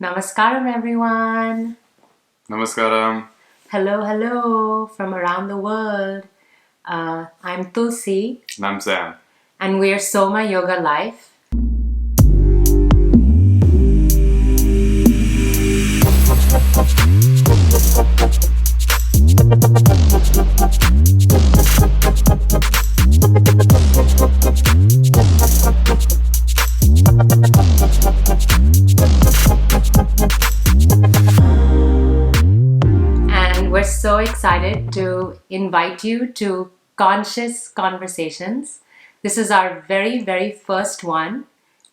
Namaskaram, everyone. Namaskaram. Hello from around the world. I'm Tulsi, And I'm Sam. and we're Soma Yoga Life. And we're so excited to invite you to Conscious Conversations. This is our very first one,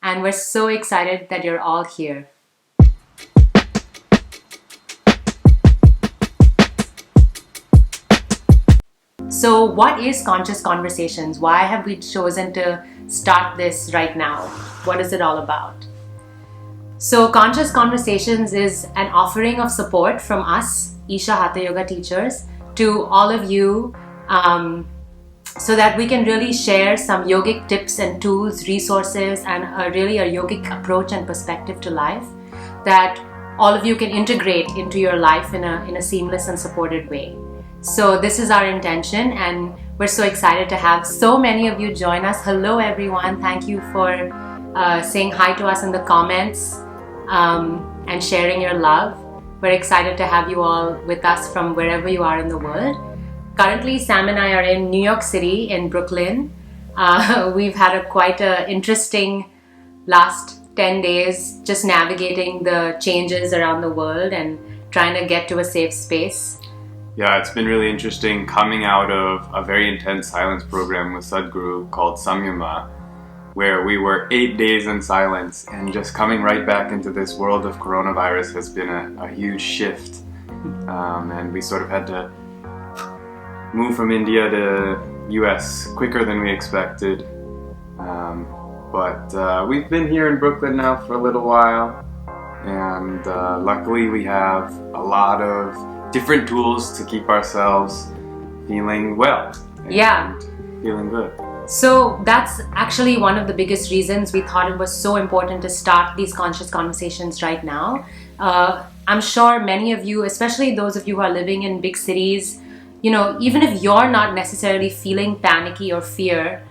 and we're so excited that you're all here. So, what is Conscious Conversations? Why have we chosen to start this right now? What is it all about? So, Conscious Conversations is an offering of support from us, Isha Hatha Yoga teachers, to all of you so that we can really share some yogic tips and tools, resources, and really a yogic approach and perspective to life that all of you can integrate into your life in a seamless and supported way. So this is our intention, and we're so excited to have so many of you join us. Hello everyone, thank you for saying hi to us in the comments and sharing your love. We're excited to have you all with us from wherever you are in the world. Currently, Sam and I are in New York City, in Brooklyn. We've had quite an interesting last 10 days just navigating the changes around the world and trying to get to a safe space. Yeah, it's been really interesting coming out of a very intense silence program with Sadhguru called Samyama, where we were 8 days in silence, and just coming right back into this world of coronavirus has been a huge shift. And we sort of had to move from India to US quicker than we expected. But we've been here in Brooklyn now for a little while, and luckily we have a lot of different tools to keep ourselves feeling well and feeling good. So that's actually one of the biggest reasons we thought it was so important to start these conscious conversations right now. I'm sure many of you, especially those of you who are living in big cities, even if you're not necessarily feeling panicky or fear,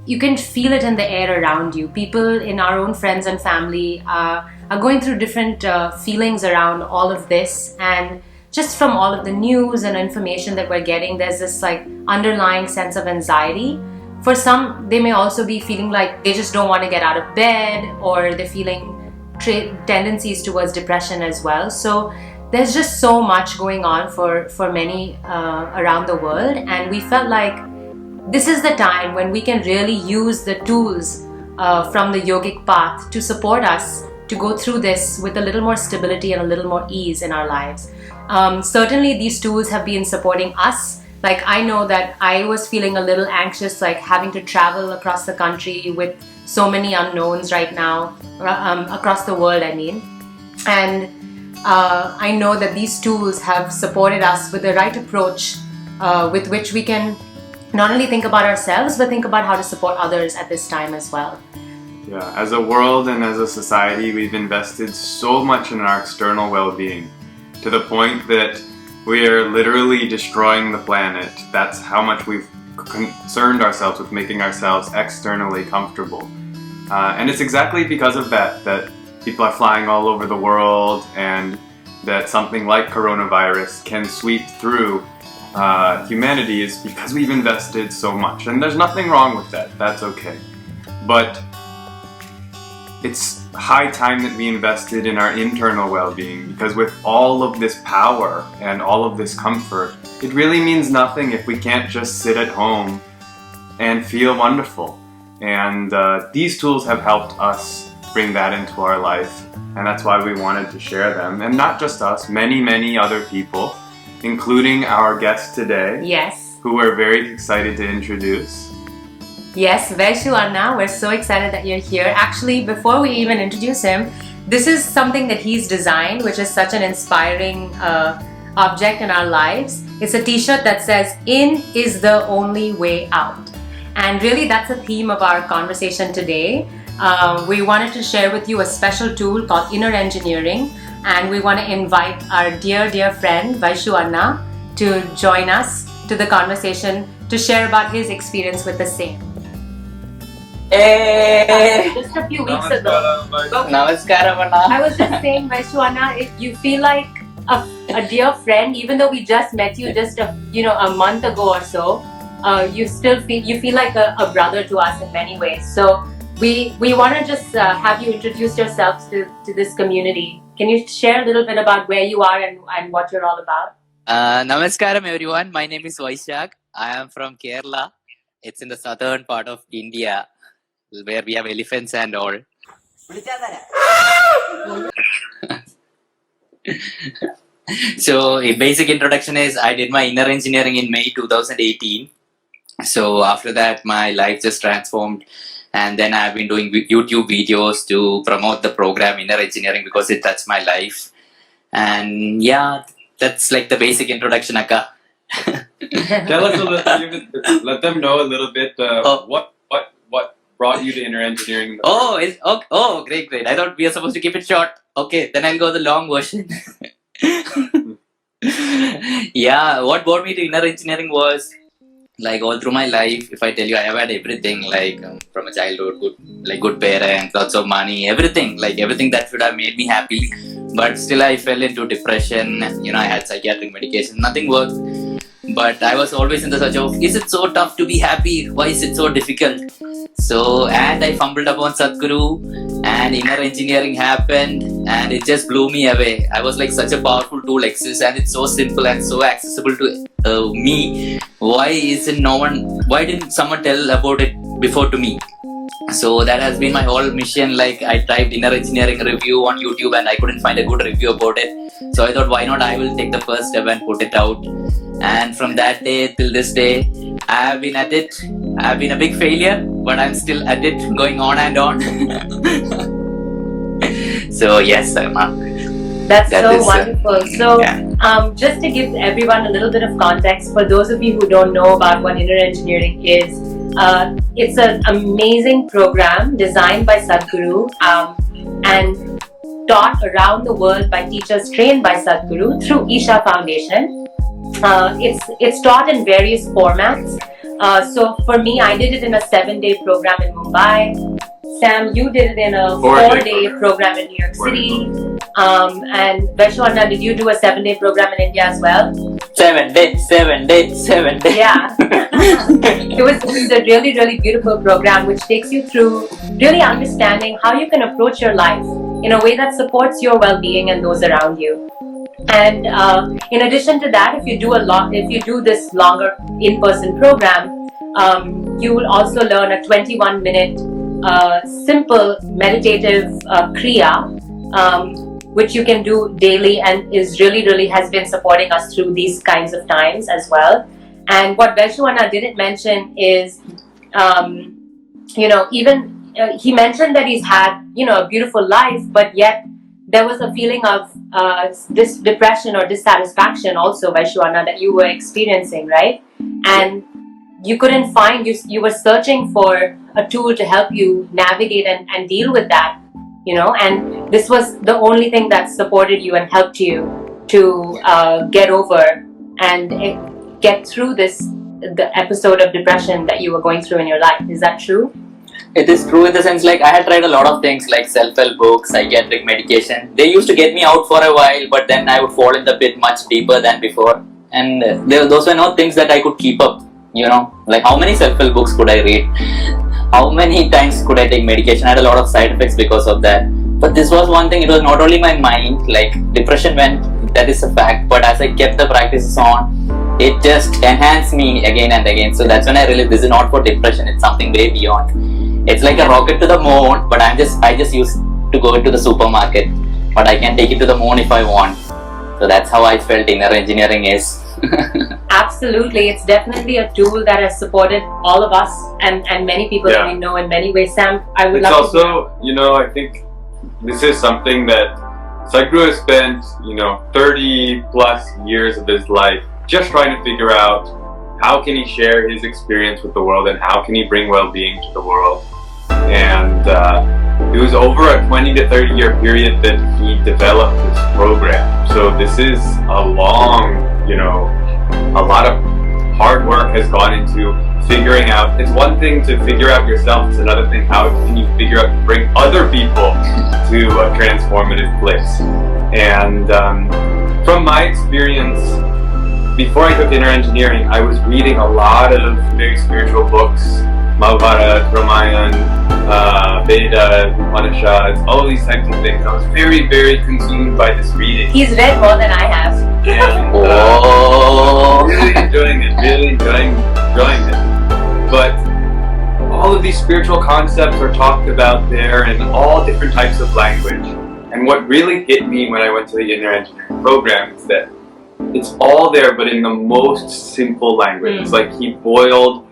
you can feel it in the air around you. People in our own friends and family are going through different feelings around all of this, and just from all of the news and information that we're getting, there's this underlying sense of anxiety. For some, they may also be feeling like they just don't want to get out of bed, or they're feeling tendencies towards depression as well. So there's just so much going on for many around the world, and we felt like this is the time when we can really use the tools from the yogic path to support us to go through this with a little more stability and a little more ease in our lives. Certainly these tools have been supporting us. Like, I know that I was feeling a little anxious, having to travel across the country with so many unknowns right now, across the world, I mean. And I know that these tools have supported us with the right approach with which we can not only think about ourselves, but think about how to support others at this time as well. Yeah, as a world and as a society, we've invested so much in our external well-being, to the point that we are literally destroying the planet. That's how much we've concerned ourselves with making ourselves externally comfortable. And it's exactly because of that people are flying all over the world, and that something like coronavirus can sweep through humanity, is because we've invested so much. And there's nothing wrong with that. That's okay. But it's high time that we invested in our internal well-being, because with all of this power and all of this comfort, it really means nothing if we can't just sit at home and feel wonderful. And these tools have helped us bring that into our life, and that's why we wanted to share them. And not just us, many other people, including our guest today. Yes. Who we're very excited to introduce. Yes, Vaisu Anna, we're so excited that you're here. Actually, before we even introduce him, this is something that he's designed, which is such an inspiring object in our lives. It's a t-shirt that says, "In is the only way out." And really that's the theme of our conversation today. we wanted to share with you a special tool called Inner Engineering, and we want to invite our dear friend Vaisu Anna to join us to the conversation to share about his experience with the same. Hey. Just a few weeks ago. Namaskaram, Anna. I was just saying, Vaisu Anna, if you feel like a dear friend, even though we just met you just a month ago or so, you feel like a brother to us in many ways. So we want to just have you introduce yourselves to this community. Can you share a little bit about where you are and what you're all about? Namaskaram, everyone. My name is Vaisakh. I am from Kerala. It's in the southern part of India, where we have elephants and all. So, a basic introduction is I did my inner engineering in May 2018. So, after that, my life just transformed. And then I've been doing YouTube videos to promote the program Inner Engineering because it touched my life. And yeah, that's like the basic introduction, Akka. Tell us a little, let them know a little bit what brought you to Inner Engineering. Oh, great. I thought we are supposed to keep it short. Okay, then I'll go the long version. Yeah, what brought me to Inner Engineering was like all through my life. If I tell you, I have had everything like from a childhood, good parents, lots of money, everything that should have made me happy. But still, I fell into depression. I had psychiatric medication, nothing worked. But I was always in the search of, is it so tough to be happy? Why is it so difficult? So, and I fumbled upon Sadhguru, and Inner Engineering happened, and it just blew me away. I was like, such a powerful tool exists, and it's so simple and so accessible to me. Why didn't someone tell about it before to me? So that has been my whole mission. Like, I typed Inner Engineering review on YouTube and I couldn't find a good review about it. So I thought, why not I will take the first step and put it out. And from that day till this day, I have been at it. I have been a big failure, but I'm still at it, going on and on. So yes, That's so wonderful. So just to give everyone a little bit of context, for those of you who don't know about what Inner Engineering is, it's an amazing program designed by Sadhguru and taught around the world by teachers trained by Sadhguru through Isha Foundation. It's taught in various formats. So for me, I did it in a 7-day program in Mumbai. Sam, you did it in a 4-day program in New York City. And Vaisu Anna, did you do a 7-day program in India as well? 7 days. Yeah. It was a really, really beautiful program which takes you through really understanding how you can approach your life in a way that supports your well-being and those around you. And in addition to that, if you do this longer in-person program, you will also learn a 21-minute simple meditative kriya, which you can do daily and is really has been supporting us through these kinds of times as well. And what Vaisu Anna didn't mention is, he mentioned that he's had, a beautiful life, but yet there was a feeling of this depression or dissatisfaction also, Vaisu Anna, that you were experiencing, right? And you couldn't find, you were searching for a tool to help you navigate and deal with that, and this was the only thing that supported you and helped you to get over and get through the episode of depression that you were going through in your life. Is that true? It is true in the sense, like, I had tried a lot of things like self-help books, psychiatric medication. They used to get me out for a while, but then I would fall in the pit much deeper than before. And those were not things that I could keep up, Like, how many self-help books could I read? How many times could I take medication? I had a lot of side effects because of that. But this was one thing, it was not only my mind, like, depression went, that is a fact. But as I kept the practices on, it just enhanced me again and again. So that's when I realized this is not for depression, it's something way beyond. It's like a rocket to the moon, but I just used to go to the supermarket, but I can take it to the moon if I want. So that's how I felt Inner Engineering is. Absolutely, it's definitely a tool that has supported all of us and many people that we know in many ways. Sam, I would love to. It's also, I think this is something that Sadhguru has spent, 30 plus years of his life just trying to figure out how can he share his experience with the world and how can he bring well-being to the world. And it was over a 20 to 30 year period that he developed this program. So this is a long, a lot of hard work has gone into figuring out. It's one thing to figure out yourself, it's another thing how can you figure out to bring other people to a transformative place. And from my experience, before I took inner engineering, I was reading a lot of very spiritual books, Mahabharata, Ramayana, Veda, Upanishads, all these types of things. I was very, very consumed by this reading. He's read more than I have. And really enjoying it. But all of these spiritual concepts are talked about there in all different types of language. And what really hit me when I went to the inner engineering program is that it's all there, but in the most simple language. It's like he boiled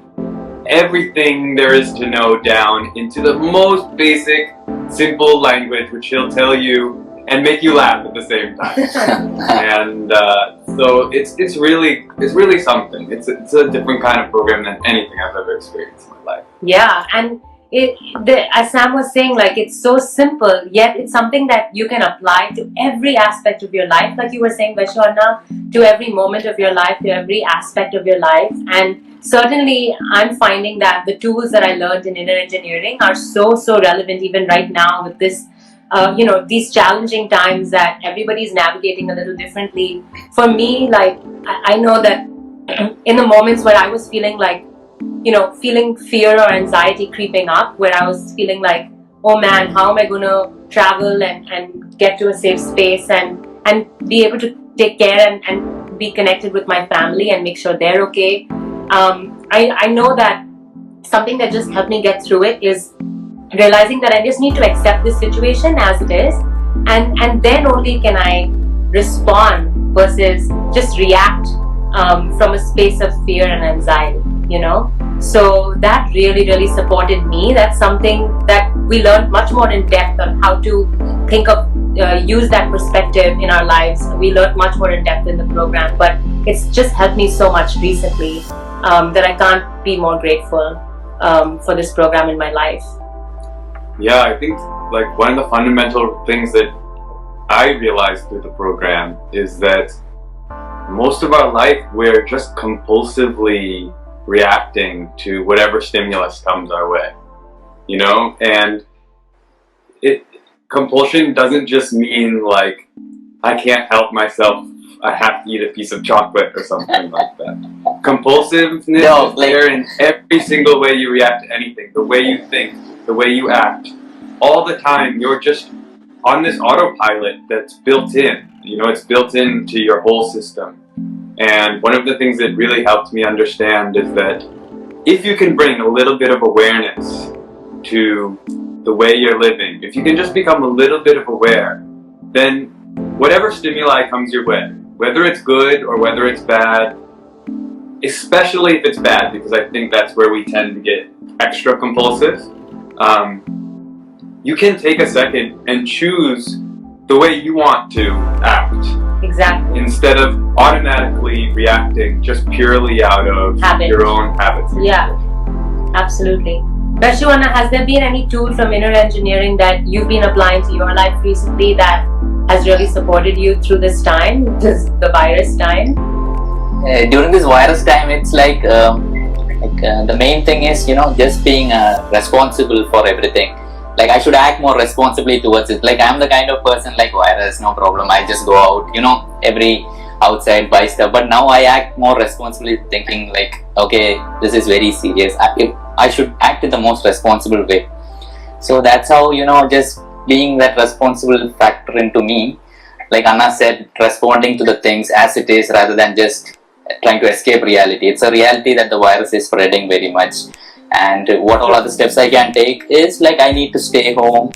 everything there is to know down into the most basic, simple language, which he'll tell you and make you laugh at the same time. And so it's really something. It's a different kind of program than anything I've ever experienced in my life. Yeah, and as Sam was saying, like, it's so simple, yet it's something that you can apply to every aspect of your life. Like you were saying, Vaishu, to every moment of your life, to every aspect of your life. And certainly, I'm finding that the tools that I learned in inner engineering are so relevant even right now with this, these challenging times that everybody's navigating a little differently. For me, like, I know that in the moments where I was feeling like, feeling fear or anxiety creeping up, where I was feeling like, oh man, how am I going to travel and get to a safe space and be able to take care and be connected with my family and make sure they're okay. I know that something that just helped me get through it is realizing that I just need to accept this situation as it is, and then only can I respond versus just react from a space of fear and anxiety, So that really supported me. That's something that we learned much more in depth on how to think of, use that perspective in our lives. We learned much more in depth in the program, but it's just helped me so much recently that I can't be more grateful for this program in my life. Yeah, I think like one of the fundamental things that I realized through the program is that most of our life we're just compulsively reacting to whatever stimulus comes our way, and compulsion doesn't just mean like I can't help myself, I have to eat a piece of chocolate or something like that. Compulsiveness is there in every single way you react to anything, the way you think, the way you act. All the time you're just on this autopilot that's built in, it's built into your whole system. And one of the things that really helped me understand is that if you can bring a little bit of awareness to the way you're living, if you can just become a little bit of aware, then whatever stimuli comes your way, whether it's good or whether it's bad, especially if it's bad, because I think that's where we tend to get extra compulsive, you can take a second and choose the way you want to act. Exactly. Instead of automatically reacting just purely out of your own habits. Yeah, absolutely. Vaishu, has there been any tool from inner engineering that you've been applying to your life recently that has really supported you through this time, the virus time? During this virus time, it's like the main thing is, just being responsible for everything. Like, I should act more responsibly towards it. Like, I'm the kind of person like, virus, no problem, I just go out, every outside, buy stuff. But now I act more responsibly, thinking like, okay, this is very serious. I should act in the most responsible way. So that's how, just being that responsible factor into me. Like Anna said, responding to the things as it is rather than just trying to escape reality. It's a reality that the virus is spreading very much. And what all other steps I can take is like, I need to stay home.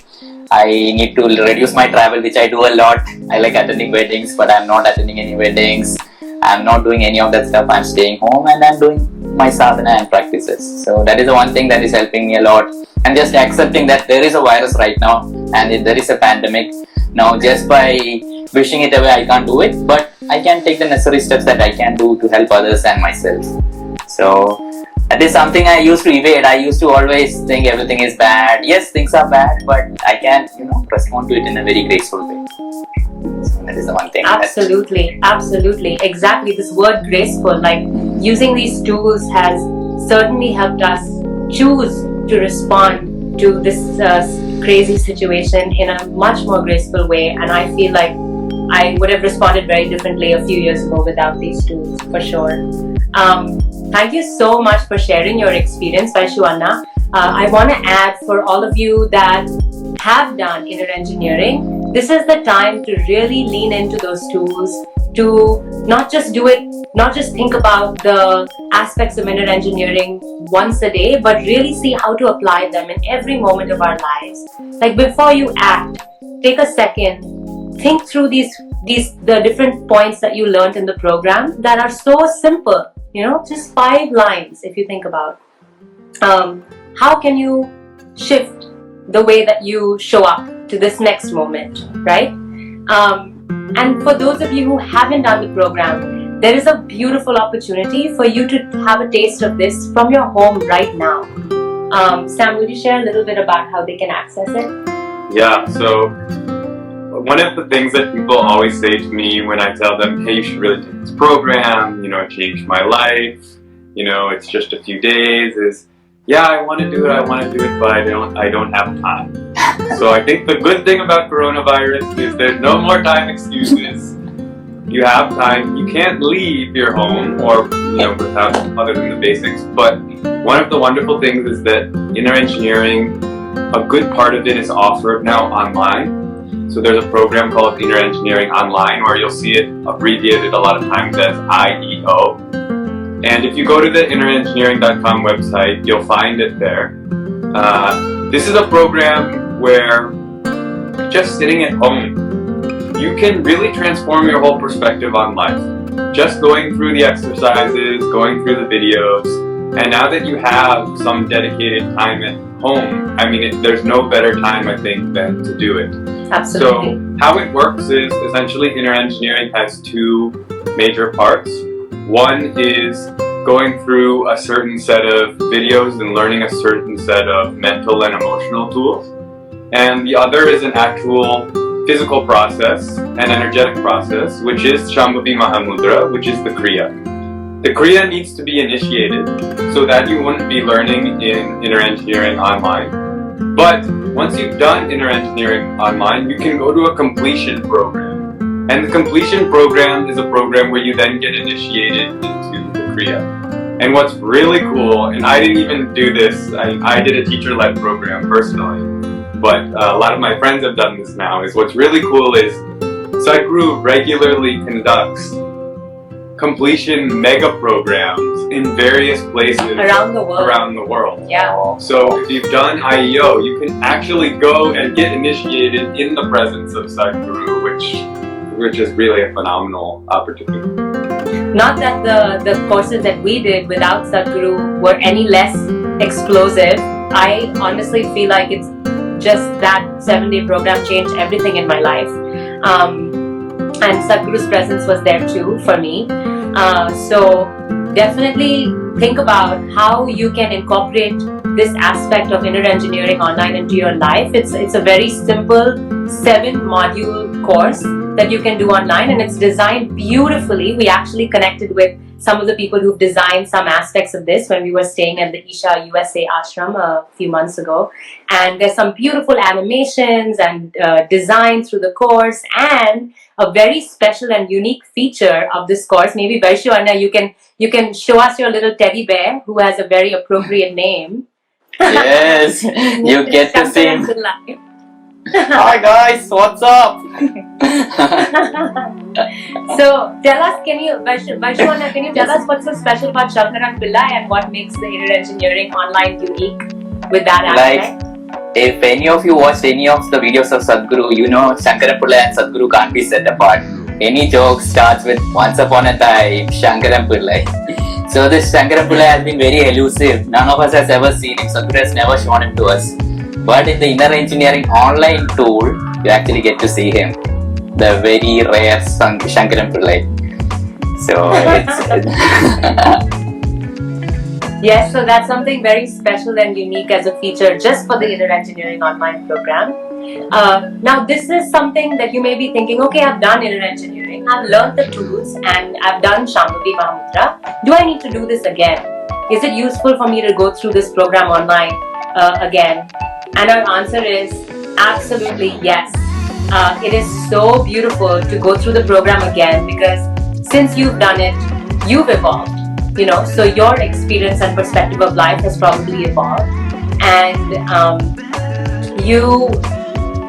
I need to reduce my travel, which I do a lot. I like attending weddings, but I'm not attending any weddings. I'm not doing any of that stuff. I'm staying home and I'm doing my sadhana and practices. So that is the one thing that is helping me a lot. And just accepting that there is a virus right now and there is a pandemic. Now, just by wishing it away, I can't do it, but I can take the necessary steps that I can do to help others and myself. So That is something I used to evade. I used to always think everything is bad. Yes, things are bad, but I can, respond to it in a very graceful way. So that is the one thing. Absolutely. Exactly. This word graceful, like using these tools has certainly helped us choose to respond to this crazy situation in a much more graceful way. And I feel like I would have responded very differently a few years ago without these tools, for sure. Thank you so much for sharing your experience, Vaishu Anna. I want to add, for all of you that have done inner engineering, this is the time to really lean into those tools, to not just do it, not just think about the aspects of inner engineering once a day, but really see how to apply them in every moment of our lives. Like, before you act, take a second, think through the different points that you learned in the program that are so simple, just 5 lines if you think about. How can you shift the way that you show up to this next moment, right? And for those of you who haven't done the program, there is a beautiful opportunity for you to have a taste of this from your home right now. Sam, would you share a little bit about how they can access it? Yeah, so one of the things that people always say to me when I tell them, hey, you should really take this program, it changed my life, it's just a few days, is, yeah, I want to do it, but I don't have time. So I think the good thing about coronavirus is there's no more time excuses. You have time. You can't leave your home or, without other than the basics. But one of the wonderful things is that inner engineering, a good part of it is offered now online. So there's a program called Inner Engineering Online where you'll see it abbreviated a lot of times as IEO. And if you go to the innerengineering.com website, you'll find it there. This is a program where just sitting at home, you can really transform your whole perspective on life. Just going through the exercises, going through the videos, and now that you have some dedicated time at home, there's no better time, I think, than to do it. Absolutely. So how it works is essentially inner engineering has 2 major parts. One is going through a certain set of videos and learning a certain set of mental and emotional tools. And the other is an actual physical process, an energetic process, which is Shambhavi Mahamudra, which is the Kriya. The Kriya needs to be initiated so that you wouldn't be learning in inner engineering online. But once you've done inner engineering online, you can go to a completion program. And the completion program is a program where you then get initiated into the Kriya. And what's really cool, and I didn't even do this, I did a teacher-led program personally, but a lot of my friends have done this now, is what's really cool is Sadhguru regularly conducts completion mega programs in various places around the world. Yeah. So if you've done IEO, you can actually go and get initiated in the presence of Sadhguru, which is really a phenomenal opportunity. Not that the courses that we did without Sadhguru were any less explosive. I honestly feel like it's just that 7-day program changed everything in my life. And Sadhguru's presence was there too for me. So definitely think about how you can incorporate this aspect of inner engineering online into your life. It's a very simple 7-module course that you can do online, and it's designed beautifully. We actually connected with some of the people who've designed some aspects of this when we were staying at the Isha USA ashram a few months ago. And there's some beautiful animations and design through the course, and a very special and unique feature of this course. Maybe Vaishu Anna, you can show us your little teddy bear who has a very appropriate name. Yes, you get to see him. Hi guys, what's up? So tell us, Vaishu Anna, can you tell us what's so special about Shankaran Pillai and what makes the inner engineering online unique with that aspect? If any of you watched any of the videos of Sadhguru, you know Shankaran Pillai and Sadhguru can't be set apart. Any joke starts with once upon a time, Shankaran Pillai. So this Shankaran Pillai has been very elusive. None of us has ever seen him. Sadhguru has never shown him to us. But in the inner engineering online tool, you actually get to see him. The very rare Shankaran Pillai. So it's Yes, so that's something very special and unique as a feature just for the Inner Engineering online program. Now, this is something that you may be thinking, okay, I've done Inner Engineering, I've learned the tools, and I've done Shambhavi Mahamudra. Do I need to do this again? Is it useful for me to go through this program online again? And our answer is absolutely yes. It is so beautiful to go through the program again because since you've done it, you've evolved. So your experience and perspective of life has probably evolved, and you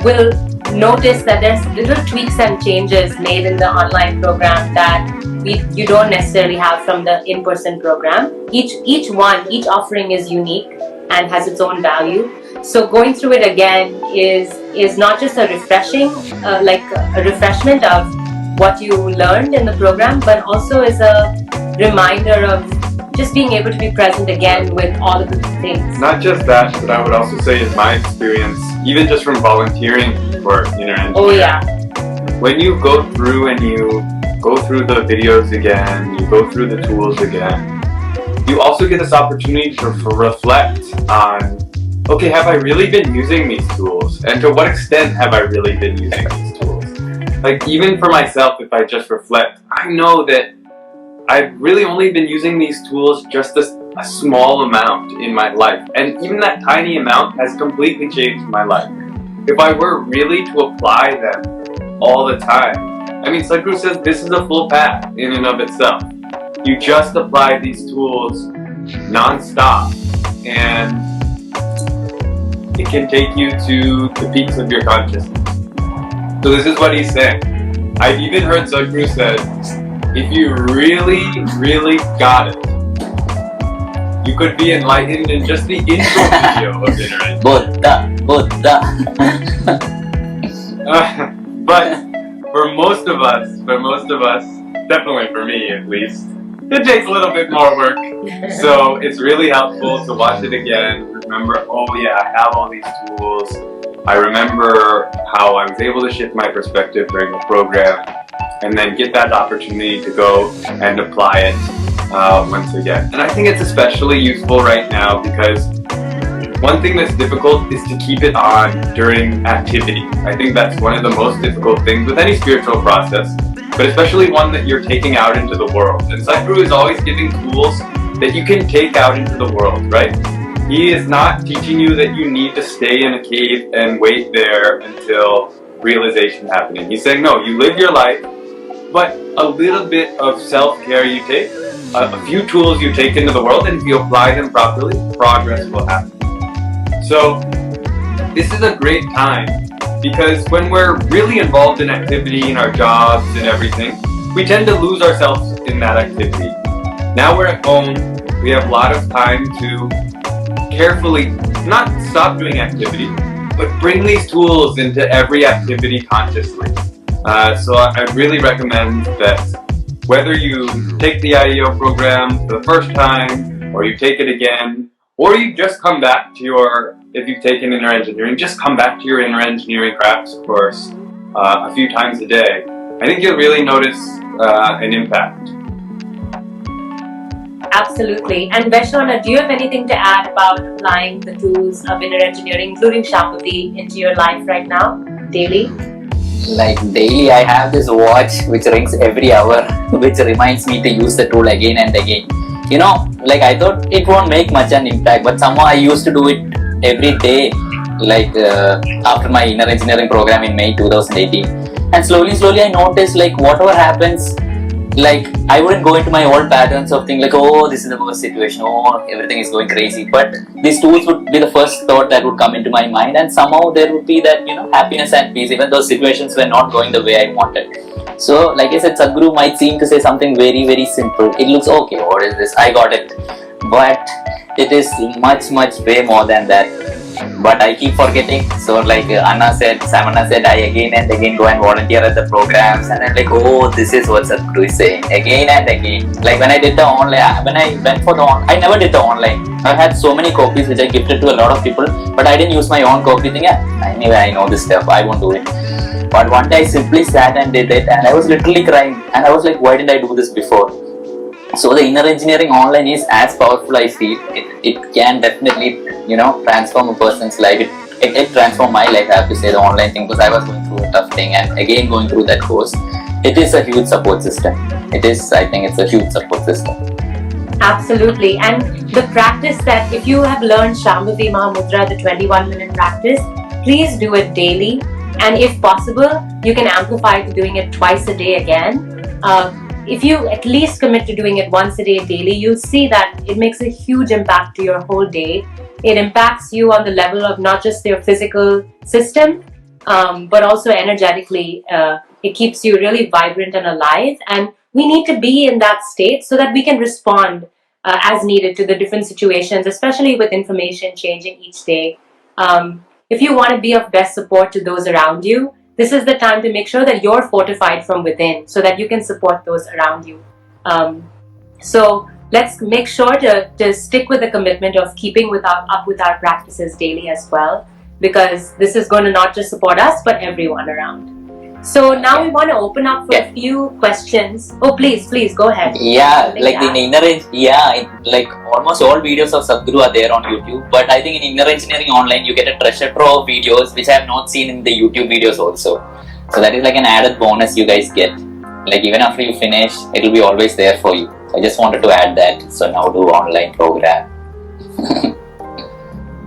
will notice that there's little tweaks and changes made in the online program that you don't necessarily have from the in-person program. Each offering is unique and has its own value. So going through it again is not just a refreshing, like a refreshment of what you learned in the program, but also is a reminder of just being able to be present again with all of the things. Not just that, but I would also say in my experience, even just from volunteering for Inner Engineering. Oh yeah. When you go through and you go through the videos again, you go through the tools again, you also get this opportunity to reflect on, okay, have I really been using these tools? And to what extent have I really been using these tools? Like even for myself, if I just reflect, I know that I've really only been using these tools just a small amount in my life. And even that tiny amount has completely changed my life. If I were really to apply them all the time, I mean, Sadhguru says this is a full path in and of itself. You just apply these tools non-stop and it can take you to the peaks of your consciousness. So this is what he's saying. I've even heard Sadhguru said, if you really, really got it, you could be enlightened in just the intro video of Inner Engineering. Buddha. But for most of us, definitely for me at least, it takes a little bit more work. So it's really helpful to watch it again. Remember, oh yeah, I have all these tools. I remember how I was able to shift my perspective during the program, and then get that opportunity to go and apply it once again. And I think it's especially useful right now because one thing that's difficult is to keep it on during activity. I think that's one of the most difficult things with any spiritual process, but especially one that you're taking out into the world. And Sadhguru is always giving tools that you can take out into the world, right? He is not teaching you that you need to stay in a cave and wait there until realization happening. He's saying, no, you live your life, but a little bit of self-care you take, a few tools you take into the world, and if you apply them properly, progress will happen. So this is a great time because when we're really involved in activity, in our jobs and everything, we tend to lose ourselves in that activity. Now we're at home, we have a lot of time to carefully not stop doing activity, but bring these tools into every activity consciously. So I really recommend that whether you take the IEO program for the first time, or you take it again, or you just come back to if you've taken Inner Engineering, just come back to your Inner Engineering crafts course a few times a day. I think you'll really notice an impact. Absolutely. And Vaishnav, do you have anything to add about applying the tools of Inner Engineering, including Shambhavi, into your life right now, daily? Like daily, I have this watch which rings every hour, which reminds me to use the tool again and again. Like I thought it won't make much an impact, but somehow I used to do it every day, like after my Inner Engineering program in May 2018. And slowly I noticed like whatever happens, like I wouldn't go into my old patterns of thinking like, oh, this is the worst situation, oh, everything is going crazy. But these tools would be the first thought that would come into my mind, and somehow there would be that, happiness and peace, even though situations were not going the way I wanted. So, like I said, Sadhguru might seem to say something very, very simple. It looks okay, what is this? I got it. But it is much way more than that. But I keep forgetting. So like Samana said, I again and again go and volunteer at the programs, and I'm like, oh, this is what Sadhguru is saying again and again. Like when I did the online, when I went for the I never did the online. I had so many copies which I gifted to a lot of people, but I didn't use my own copy thing. Anyway, I know this stuff, I won't do it. But one day I simply sat and did it, and I was literally crying, and I was like, why didn't I do this before? So the inner engineering online is as powerful, I feel. It can definitely, transform a person's life. It transformed my life, I have to say, the online thing, because I was going through a tough thing and again going through that course. It is a huge support system. I think it's a huge support system. Absolutely. And the practice that if you have learned Shambhavi Mahamudra, the 21-minute practice, please do it daily. And if possible, you can amplify to doing it twice a day again. If you at least commit to doing it once a day daily, you'll see that it makes a huge impact to your whole day. It impacts you on the level of not just your physical system, but also energetically. It keeps you really vibrant and alive. And we need to be in that state so that we can respond as needed to the different situations, especially with information changing each day. If you want to be of best support to those around you, this is the time to make sure that you're fortified from within so that you can support those around you. So let's make sure to stick with the commitment of keeping up with our practices daily as well, because this is going to not just support us, but everyone around. So now we want to open up for a few questions. Oh, please go ahead. Yeah, like the inner like almost all videos of Sadhguru are there on YouTube. But I think in inner engineering online, you get a treasure trove of videos which I have not seen in the YouTube videos also. So that is like an added bonus you guys get. Like even after you finish, it will be always there for you. I just wanted to add that. So now do online program.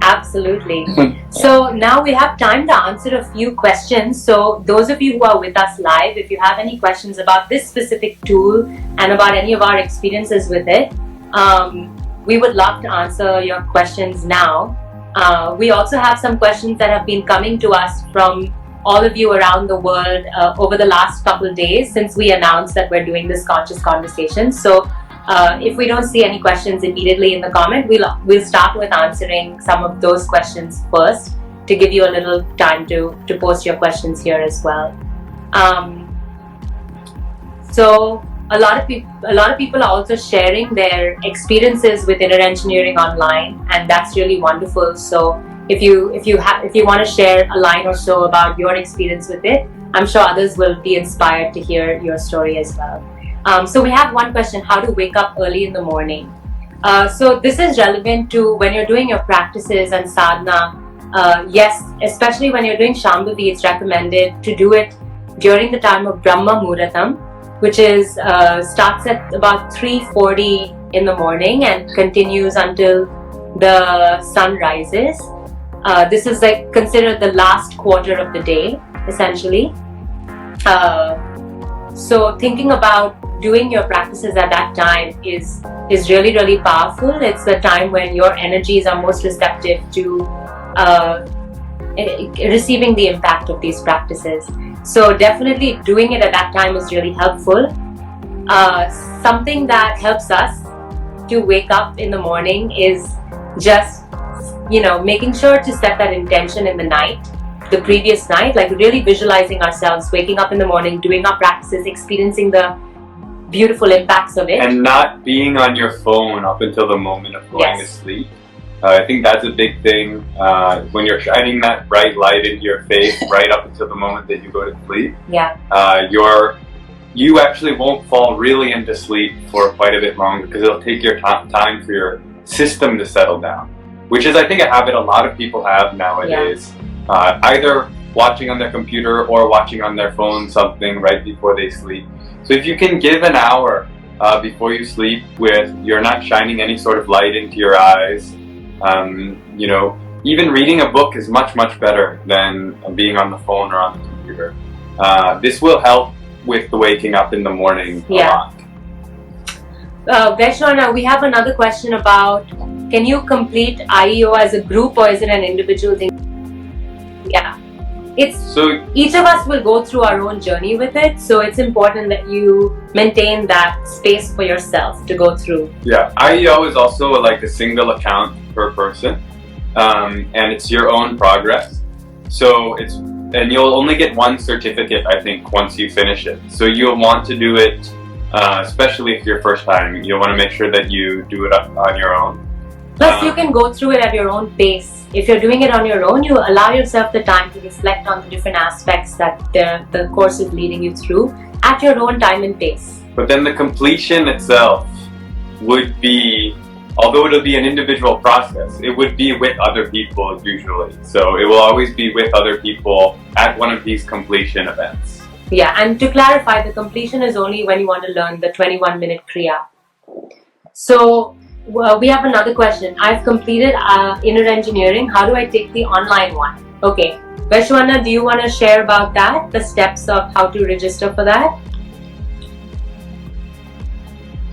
Absolutely. So now we have time to answer a few questions. So those of you who are with us live, if you have any questions about this specific tool and about any of our experiences with it, we would love to answer your questions now. We also have some questions that have been coming to us from all of you around the world over the last couple of days since we announced that we're doing this conscious conversation. So if we don't see any questions immediately in the comment, we'll start with answering some of those questions first to give you a little time to post your questions here as well. So a lot of people are also sharing their experiences with inner engineering online, and that's really wonderful. So if you want to share a line or so about your experience with it, I'm sure others will be inspired to hear your story as well. So we have one question: how to wake up early in the morning. So this is relevant to when you're doing your practices and sadhana. Yes, especially when you're doing Shambhavi, it's recommended to do it during the time of Brahma Muhurtam, which is starts at about 3:40 in the morning and continues until the sun rises. This is like considered the last quarter of the day, essentially. So thinking about doing your practices at that time is really, really powerful. It's the time when your energies are most receptive to receiving the impact of these practices. So definitely doing it at that time is really helpful. Something that helps us to wake up in the morning is just, making sure to set that intention in the previous night, like really visualizing ourselves waking up in the morning, doing our practices, experiencing the beautiful impacts of it. And not being on your phone up until the moment of going to sleep. I think that's a big thing. When you're shining that bright light into your face right up until the moment that you go to sleep, you actually won't fall really into sleep for quite a bit longer, because it'll take your time for your system to settle down, which is, I think, a habit a lot of people have nowadays. Either watching on their computer or watching on their phone something right before they sleep. So if you can give an hour before you sleep with you're not shining any sort of light into your eyes, even reading a book is much, much better than being on the phone or on the computer. This will help with the waking up in the morning a lot. Vaishnav, we have another question about, can you complete IEO as a group or is it an individual thing? Each of us will go through our own journey with it, so it's important that you maintain that space for yourself to go through. IEO is also like a single account per person, and it's your own progress. So and you'll only get one certificate, I think, once you finish it. So you'll want to do it, especially if you're first time. You'll want to make sure that you do it on your own. Plus, you can go through it at your own pace. If you're doing it on your own, you allow yourself the time to reflect on the different aspects that the course is leading you through at your own time and pace. But then the completion itself would be, although it'll be an individual process, it would be with other people usually. So it will always be with other people at one of these completion events. Yeah, and to clarify, the completion is only when you want to learn the 21-minute Kriya. So we have another question. I've completed inner engineering. How do I take the online one? Okay, Vaishwana, do you want to share about that? The steps of how to register for that?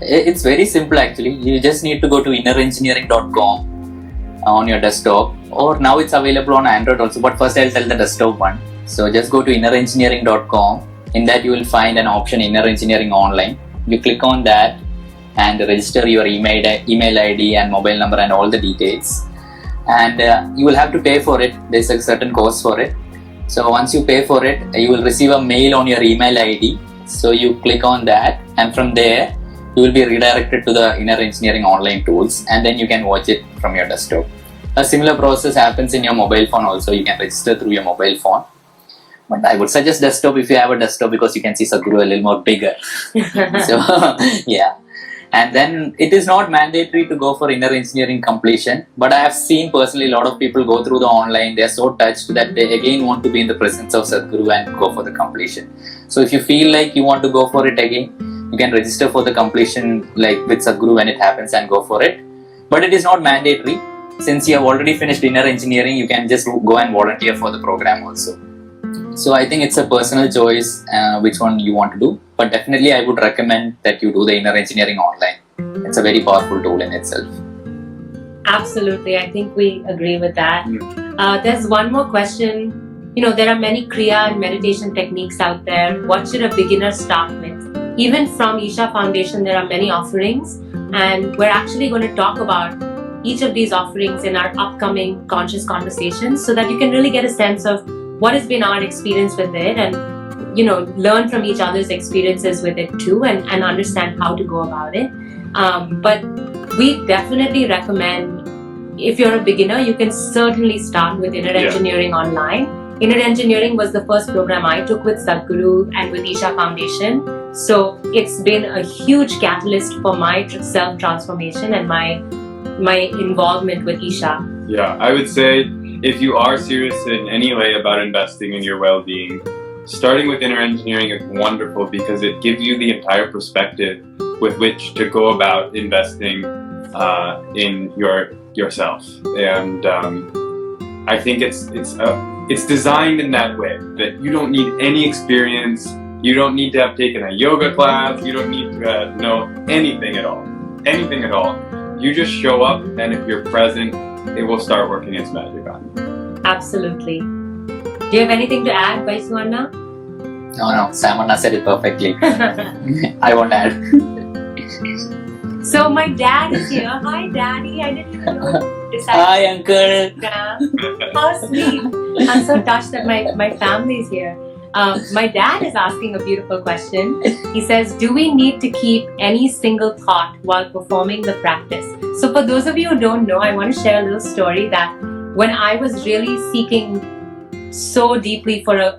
It's very simple actually. You just need to go to innerengineering.com on your desktop, or now it's available on Android also, but first I'll tell the desktop one. So just go to innerengineering.com. In that you will find an option Inner Engineering Online. You click on that and register your email ID and mobile number and all the details. And you will have to pay for it. There's a certain cost for it. So once you pay for it, you will receive a mail on your email ID. So you click on that, and from there you will be redirected to the Inner Engineering Online tools, and then you can watch it from your desktop. A similar process happens in your mobile phone also. You can register through your mobile phone. But I would suggest desktop if you have a desktop, because you can see Sadhguru a little more bigger. So yeah. And then it is not mandatory to go for inner engineering completion, but I have seen personally a lot of people go through the online. They are so touched that they again want to be in the presence of Sadhguru and go for the completion. So if you feel like you want to go for it again, you can register for the completion like with Sadhguru when it happens and go for it. But it is not mandatory. Since you have already finished inner engineering, you can just go and volunteer for the program also. So I think it's a personal choice which one you want to do. But definitely I would recommend that you do the inner engineering online. It's a very powerful tool in itself. Absolutely, I think we agree with that. There's one more question. You know, there are many Kriya and meditation techniques out there. What should a beginner start with? Even from Isha Foundation, there are many offerings, and we're actually going to talk about each of these offerings in our upcoming conscious conversations, so that you can really get a sense of what has been our experience with it, and learn from each other's experiences with it too, and understand how to go about it. But we definitely recommend, if you're a beginner, you can certainly start with Inner Engineering Online. Inner Engineering was the first program I took with Sadhguru and with Isha Foundation. So it's been a huge catalyst for my self-transformation and my involvement with Isha. Yeah, I would say if you are serious in any way about investing in your well-being, starting with inner engineering is wonderful, because it gives you the entire perspective with which to go about investing in yourself. And I think it's designed in that way that you don't need any experience, you don't need to have taken a yoga class, you don't need to know anything at all. You just show up, and if you're present, it will start working its magic on you. Absolutely. Do you have anything to add, Vaiswana? No, Samana said it perfectly. I won't add. So my dad is here. Hi, Daddy. I didn't even know you decided. Hi, Uncle. How sweet. I'm so touched that my family is here. My dad is asking a beautiful question. He says, do we need to keep any single thought while performing the practice? So for those of you who don't know, I want to share a little story that when I was really seeking so deeply for a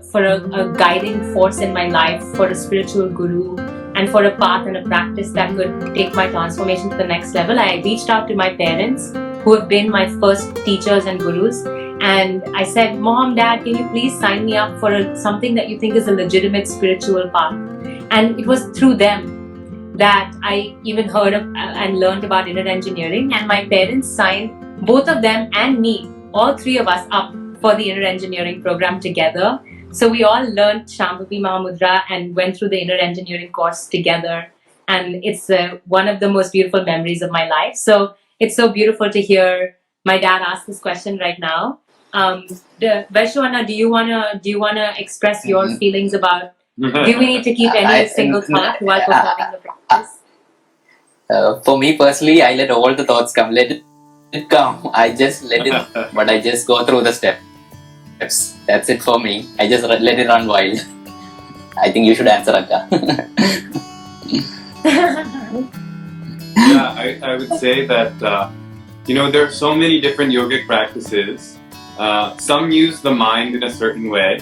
guiding force in my life, for a spiritual guru, and for a path and a practice that could take my transformation to the next level, I reached out to my parents, who have been my first teachers and gurus, and I said, Mom, Dad, can you please sign me up for something that you think is a legitimate spiritual path? And it was through them that I even heard of and learned about inner engineering, and my parents signed both of them and me, all three of us, up for the inner engineering program together. So we all learned Shambhavi Mahamudra and went through the inner engineering course together, and it's one of the most beautiful memories of my life. So it's so beautiful to hear my dad ask this question right now. Vaishwana, do you wanna express your feelings about, do we need to keep any single thought while performing the practice? For me personally, I let all the thoughts come. Let it come. I just let it, but I just go through the steps. That's it for me. I just let it run wild. I think you should answer, Akka. Yeah, I would say that there are so many different yogic practices. Some use the mind in a certain way,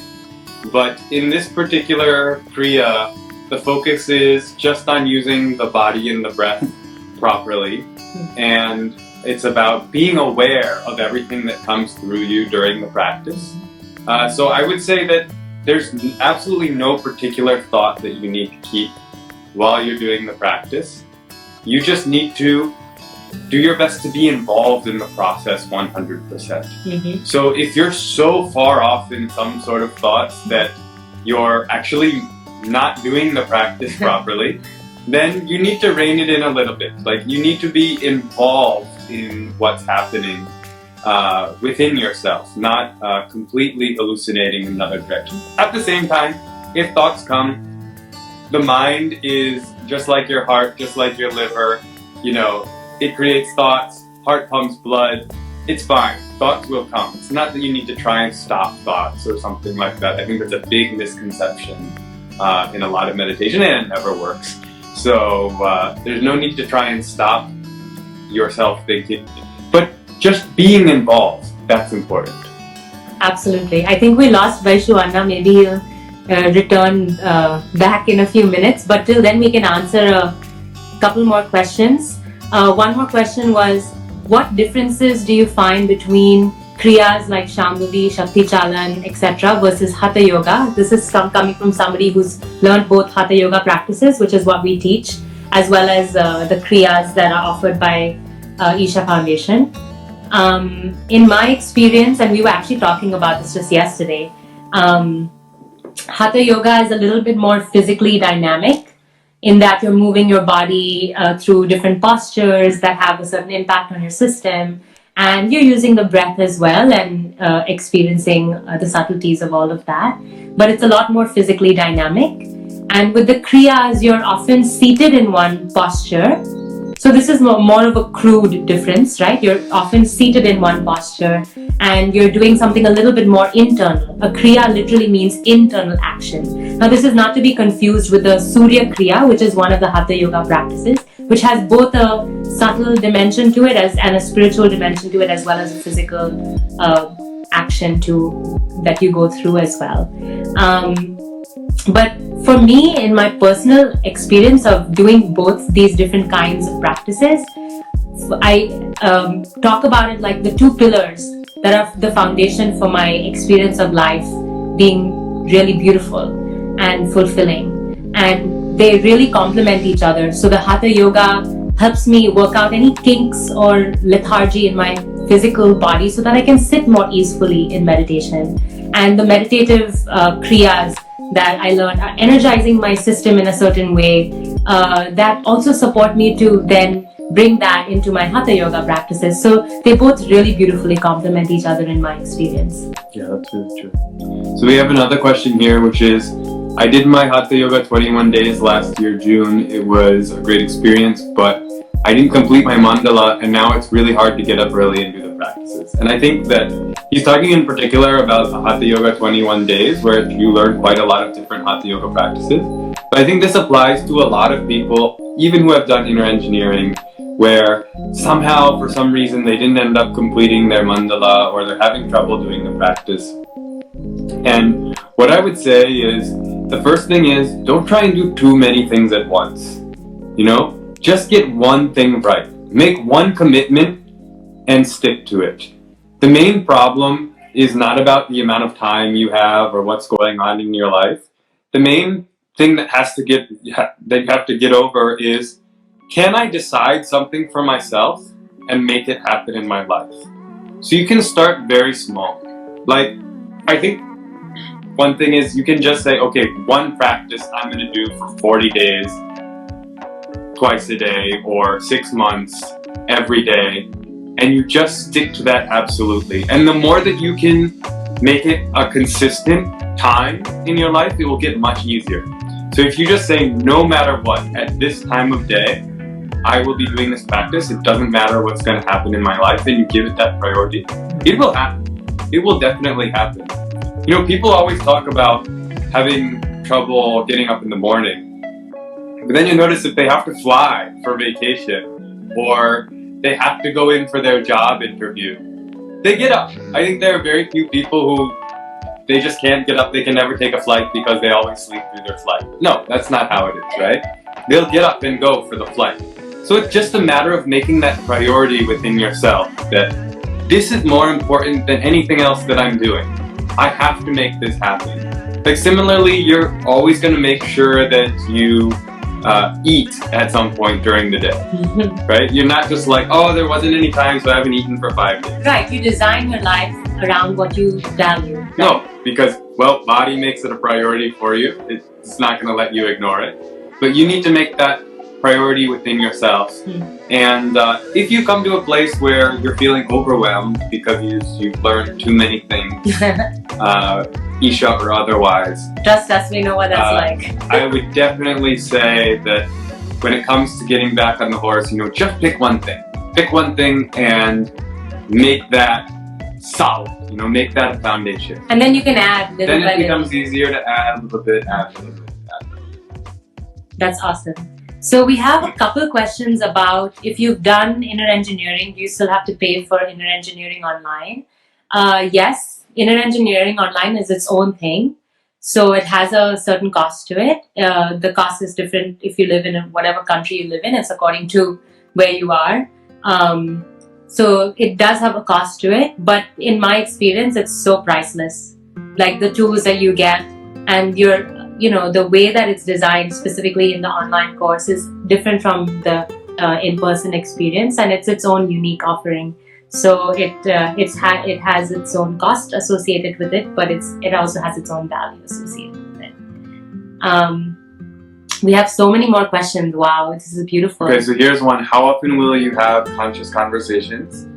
but in this particular kriya, the focus is just on using the body and the breath properly, and it's about being aware of everything that comes through you during the practice. So I would say that there's absolutely no particular thought that you need to keep while you're doing the practice. You just need to do your best to be involved in the process 100%. So if you're so far off in some sort of thoughts that you're actually not doing the practice properly, then you need to rein it in a little bit. Like, you need to be involved in what's happening within yourself, not completely hallucinating in another direction. At the same time, if thoughts come, the mind is just like your heart, just like your liver. You know, it creates thoughts, heart pumps blood. It's fine. Thoughts will come. It's not that you need to try and stop thoughts or something like that. I think that's a big misconception in a lot of meditation, and it never works. So there's no need to try and stop yourself thinking, but just being involved, that's important. Absolutely. I think we lost Vaisu Anna. Maybe he'll return back in a few minutes, but till then we can answer a couple more questions. One more question was, what differences do you find between kriyas like Shambhavi, Shakti Chalan, etc. versus Hatha Yoga? This is coming from somebody who's learned both Hatha Yoga practices, which is what we teach, as well as the kriyas that are offered by Isha Foundation. In my experience, and we were actually talking about this just yesterday, Hatha Yoga is a little bit more physically dynamic, in that you're moving your body through different postures that have a certain impact on your system, and you're using the breath as well and experiencing the subtleties of all of that. But it's a lot more physically dynamic. And with the kriyas, you're often seated in one posture. So this is more of a crude difference, right? You're often seated in one posture and you're doing something a little bit more internal. A kriya literally means internal action. Now this is not to be confused with the Surya Kriya, which is one of the Hatha Yoga practices, which has both a subtle dimension to it and a spiritual dimension to it, as well as a physical action that you go through as well. But for me, in my personal experience of doing both these different kinds of practices, I talk about it like the two pillars that are the foundation for my experience of life being really beautiful and fulfilling. And they really complement each other. So the Hatha Yoga helps me work out any kinks or lethargy in my physical body so that I can sit more easily in meditation. And the meditative kriyas that I learned are energizing my system in a certain way that also support me to then bring that into my Hatha Yoga practices. So they both really beautifully complement each other in my experience. Yeah, that's really true. So we have another question here, which is, I did my Hatha Yoga 21 days last year, June. It was a great experience, but I didn't complete my mandala, and now it's really hard to get up early and do the practices. And I think that he's talking in particular about the Hatha Yoga 21 days, where you learn quite a lot of different Hatha Yoga practices. But I think this applies to a lot of people, even who have done inner engineering, where somehow, for some reason, they didn't end up completing their mandala, or they're having trouble doing the practice. And what I would say is, the first thing is, don't try and do too many things at once. You know? Just get one thing right. Make one commitment and stick to it. The main problem is not about the amount of time you have or what's going on in your life. The main thing that you have to get over is, can I decide something for myself and make it happen in my life? So you can start very small. Like, I think one thing is, you can just say, okay, one practice I'm going to do for 40 days, twice a day, or 6 months, every day, and you just stick to that absolutely. And the more that you can make it a consistent time in your life, it will get much easier. So if you just say, no matter what, at this time of day, I will be doing this practice, it doesn't matter what's going to happen in my life, and you give it that priority, it will happen. It will definitely happen. You know, people always talk about having trouble getting up in the morning. But then you notice if they have to fly for vacation, or they have to go in for their job interview, they get up. I think there are very few people who, they just can't get up, they can never take a flight because they always sleep through their flight. No, that's not how it is, right? They'll get up and go for the flight. So it's just a matter of making that priority within yourself, that this is more important than anything else that I'm doing. I have to make this happen. Like similarly, you're always going to make sure that you eat at some point during the day, right? You're not just like, oh, there wasn't any time, so I haven't eaten for 5 days. Right, you design your life around what you value. Right? No, because, well, body makes it a priority for you. It's not going to let you ignore it. But you need to make that priority within yourself. And if you come to a place where you're feeling overwhelmed because you've learned too many things, Isha or otherwise, Trust us, we know what that's like. I would definitely say that when it comes to getting back on the horse, just pick one thing. Pick one thing and make that solid. Make that a foundation. And then you can add little Then by it little. becomes easier to add a little bit, add a little bit. That's awesome. So we have a couple questions about if you've done inner engineering, do you still have to pay for inner engineering online? Yes, inner engineering online is its own thing. So it has a certain cost to it. The cost is different if you live in whatever country you live in. It's according to where you are. So it does have a cost to it. But in my experience, it's so priceless. Like the tools that you get and the way that it's designed specifically in the online course is different from the in-person experience, and it's its own unique offering. So it has its own cost associated with it, but it also has its own value associated with it. We have so many more questions. Wow, this is beautiful. Okay, so here's one. How often will you have conscious conversations?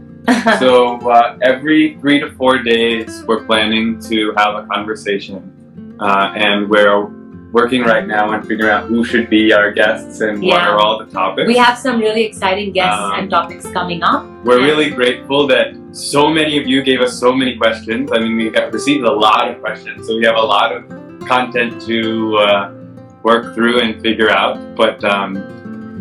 So every 3 to 4 days, we're planning to have a conversation. And we're working right now on figuring out who should be our guests and what are all the topics. We have some really exciting guests and topics coming up. We're really grateful that so many of you gave us so many questions. I mean, we received a lot of questions, so we have a lot of content to work through and figure out. But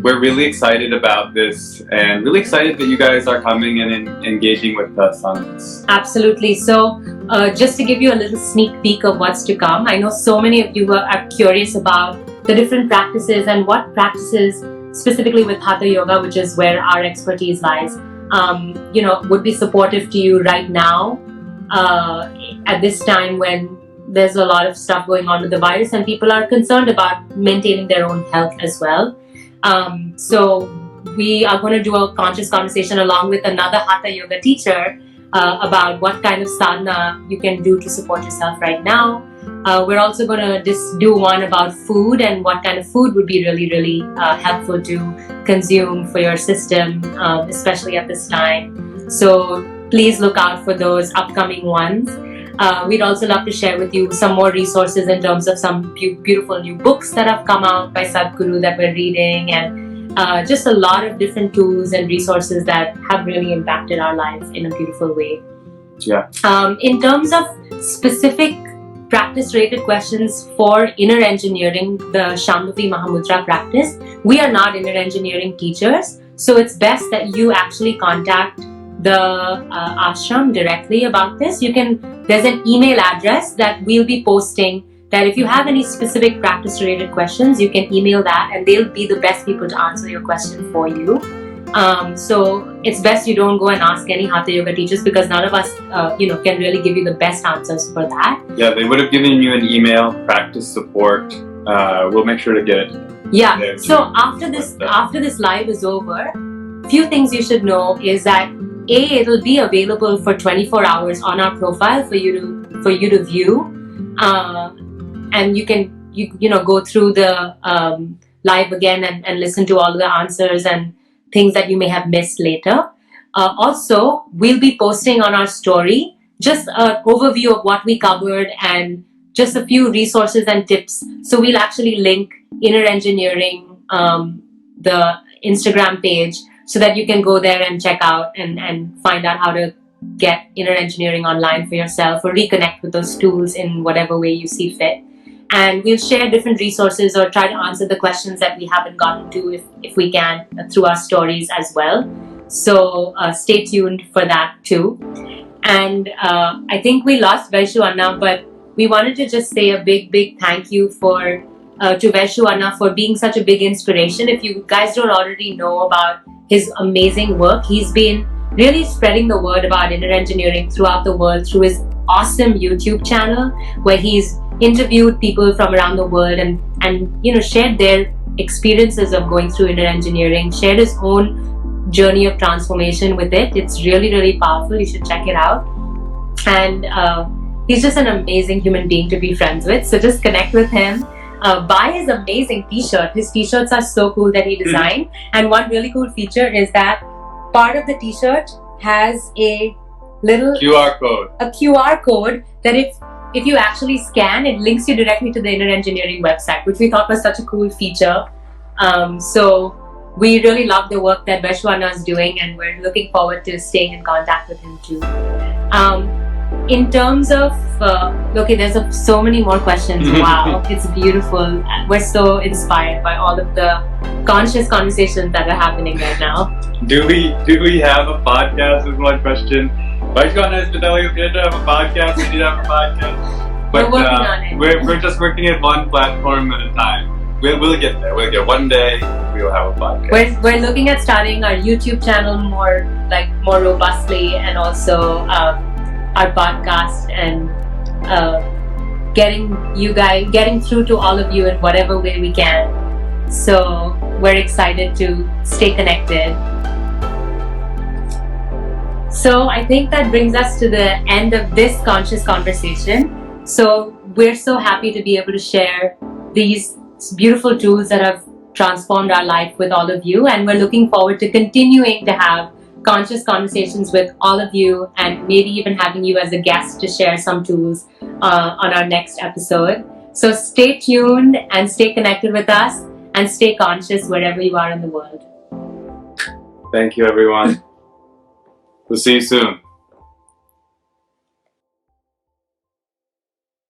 we're really excited about this and really excited that you guys are coming and engaging with us on this. Absolutely. So just to give you a little sneak peek of what's to come, I know so many of you are curious about the different practices and what practices specifically with Hatha Yoga, which is where our expertise lies, would be supportive to you right now at this time when there's a lot of stuff going on with the virus and people are concerned about maintaining their own health as well. So we are going to do a conscious conversation along with another Hatha Yoga teacher about what kind of sadhana you can do to support yourself right now. We're also going to just do one about food and what kind of food would be really, really helpful to consume for your system, especially at this time. So please look out for those upcoming ones. We'd also love to share with you some more resources in terms of some beautiful new books that have come out by Sadhguru that we're reading, and just a lot of different tools and resources that have really impacted our life in a beautiful way. Yeah. In terms of specific practice-related questions for inner engineering, the Shambhavi Mahamudra practice, we are not inner engineering teachers, so it's best that you actually contact the ashram directly about this. There's an email address that we'll be posting that if you have any specific practice related questions, you can email that and they'll be the best people to answer your question for you. So it's best you don't go and ask any Hatha Yoga teachers because none of us can really give you the best answers for that. Yeah, they would have given you an email, practice support. We'll make sure to get it. Yeah, so after this live is over, few things you should know is that it'll be available for 24 hours on our profile for you to view, and you can go through the live again and listen to all the answers and things that you may have missed later. Also, we'll be posting on our story just an overview of what we covered and just a few resources and tips. So we'll actually link Inner Engineering, the Instagram page, so that you can go there and check out and find out how to get inner engineering online for yourself or reconnect with those tools in whatever way you see fit. And we'll share different resources or try to answer the questions that we haven't gotten to if we can through our stories as well. So stay tuned for that too. And I think we lost Vaisu Anna, but we wanted to just say a big thank you for to Vaishu Anna for being such a big inspiration. If you guys don't already know about his amazing work, he's been really spreading the word about inner engineering throughout the world through his awesome YouTube channel, where he's interviewed people from around the world and shared their experiences of going through inner engineering, shared his own journey of transformation with it. It's really, really powerful. You should check it out. And he's just an amazing human being to be friends with. So just connect with him. Buy his amazing t-shirt. His t-shirts are so cool that he designed. And one really cool feature is that part of the t-shirt has a little QR code. A QR code that if you actually scan, it links you directly to the inner engineering website, which we thought was such a cool feature. So we really love the work that Vaishu Anna is doing, and we're looking forward to staying in contact with him too. In terms of, okay, there's so many more questions. Wow, it's beautiful. We're so inspired by all of the conscious conversations that are happening right now. Do we have a podcast is one question. Vaisakh Anna has been telling us we need to have a podcast, we need to have a podcast. But we're working on it. We're just working at one platform at a time. We'll get there. We'll get one day. We'll have a podcast. We're looking at starting our YouTube channel more robustly, and also our podcast, and getting through to all of you in whatever way we can. So we're excited to stay connected. So I think that brings us to the end of this conscious conversation. So we're so happy to be able to share these beautiful tools that have transformed our life with all of you, and we're looking forward to continuing to have conscious conversations with all of you, and maybe even having you as a guest to share some tools on our next episode. So stay tuned and stay connected with us, and stay conscious wherever you are in the world. Thank you, everyone. We'll see you soon.